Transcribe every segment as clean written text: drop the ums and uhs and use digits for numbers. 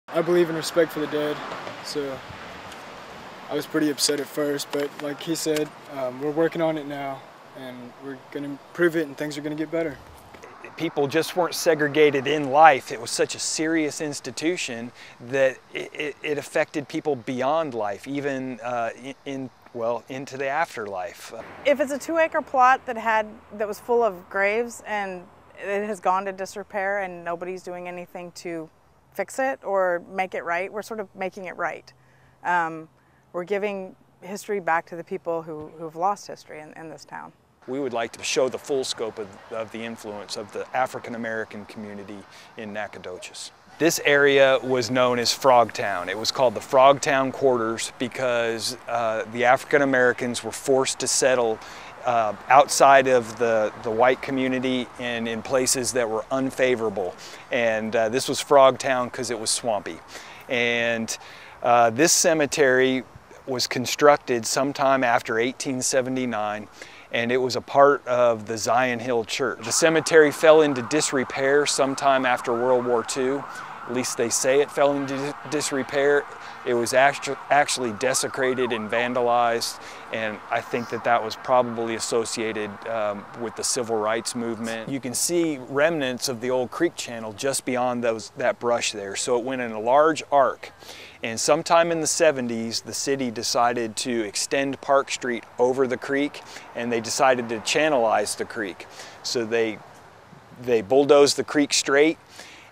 I believe in respect for the dead, so I was pretty upset at first, but like he said, we're working on it now, and we're going to improve it, and things are going to get better. People just weren't segregated in life. It was such a serious institution that it affected people beyond life, even into the afterlife. If it's a 2-acre plot that was full of graves and it has gone to disrepair and nobody's doing anything to fix it or make it right, we're sort of making it right. We're giving history back to the people who've lost history in this town. We would like to show the full scope of the influence of the African-American community in Nacogdoches. This area was known as Frogtown. It was called the Frogtown Quarters because the African-Americans were forced to settle outside of the white community and in places that were unfavorable. And this was Frogtown because it was swampy. And this cemetery was constructed sometime after 1879, and it was a part of the Zion Hill Church. The cemetery fell into disrepair sometime after World War II. At least they say it fell into disrepair. It was actually desecrated and vandalized, and I think that was probably associated with the civil rights movement. You can see remnants of the old creek channel just beyond that brush there, so it went in a large arc. And sometime in the 70s, the city decided to extend Park Street over the creek, and they decided to channelize the creek. So they bulldozed the creek straight,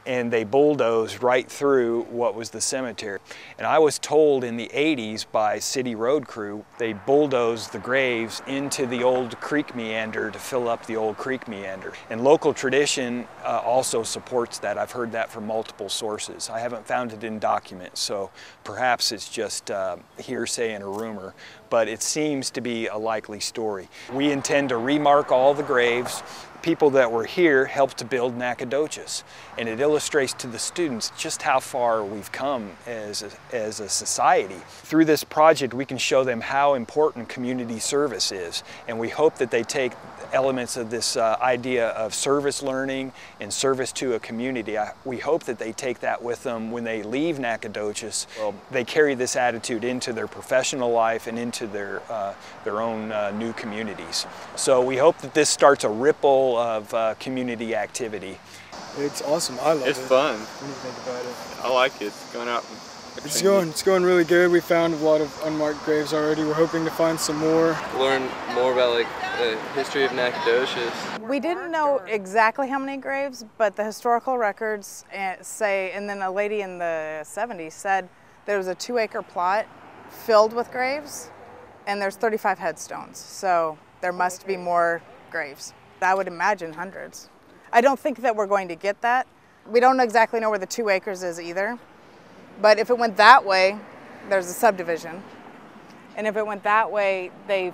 and they bulldozed right through what was the cemetery. And I was told in the 80s by city road crew, they bulldozed the graves into the old creek meander to fill up the old creek meander. And local tradition also supports that. I've heard that from multiple sources. I haven't found it in documents, so perhaps it's just hearsay and a rumor, but it seems to be a likely story. We intend to remark all the graves. People that were here helped to build Nacogdoches, and it illustrates to the students just how far we've come as a society. Through this project, we can show them how important community service is, and we hope that they take elements of this idea of service learning and service to a community. We hope that they take that with them when they leave Nacogdoches. Well, they carry this attitude into their professional life and into their own new communities. So we hope that this starts a ripple of community activity. It's awesome. I love it. It's fun. What do you think about it? I like it. Going out. It's going really good. We found a lot of unmarked graves already. We're hoping to find some more. Learn more about the history of Nacogdoches. We didn't know exactly how many graves, but the historical records say, and then a lady in the 70s said there was a 2-acre plot filled with graves, and there's 35 headstones. So there must be more graves. I would imagine hundreds. I don't think that we're going to get that. We don't exactly know where the 2 acres is either. But if it went that way, there's a subdivision. And if it went that way, they've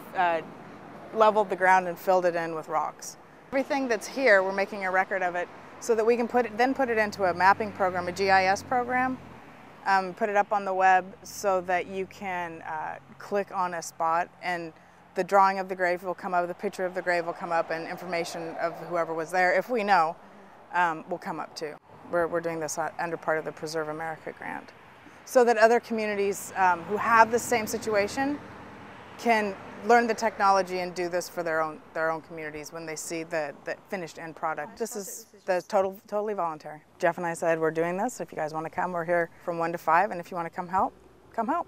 leveled the ground and filled it in with rocks. Everything that's here, we're making a record of it so that we can put it into a mapping program, a GIS program, put it up on the web so that you can click on a spot and the drawing of the grave will come up, the picture of the grave will come up, and information of whoever was there, if we know, will come up too. We're doing this under part of the Preserve America grant, so that other communities who have the same situation can learn the technology and do this for their own communities when they see the finished end product. This is totally voluntary. Jeff and I said, we're doing this. If you guys want to come, we're here from 1 to 5, and if you want to come help, come help.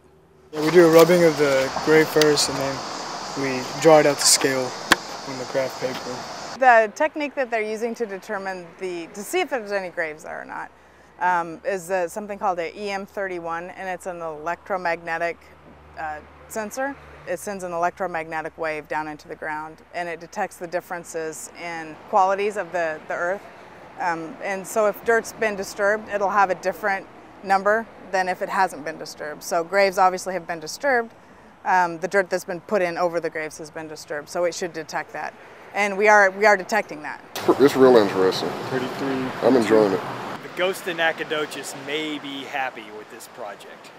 Yeah, we do a rubbing of the grave first, and then we draw it out to scale on the craft paper. The technique that they're using to determine to see if there's any graves there or not is something called an EM31, and it's an electromagnetic sensor. It sends an electromagnetic wave down into the ground, and it detects the differences in qualities of the earth. And so if dirt's been disturbed, it'll have a different number than if it hasn't been disturbed. So graves obviously have been disturbed. The dirt that's been put in over the graves has been disturbed, so it should detect that. And we are detecting that. It's real interesting. 33. I'm enjoying it. The ghost of Nacogdoches may be happy with this project.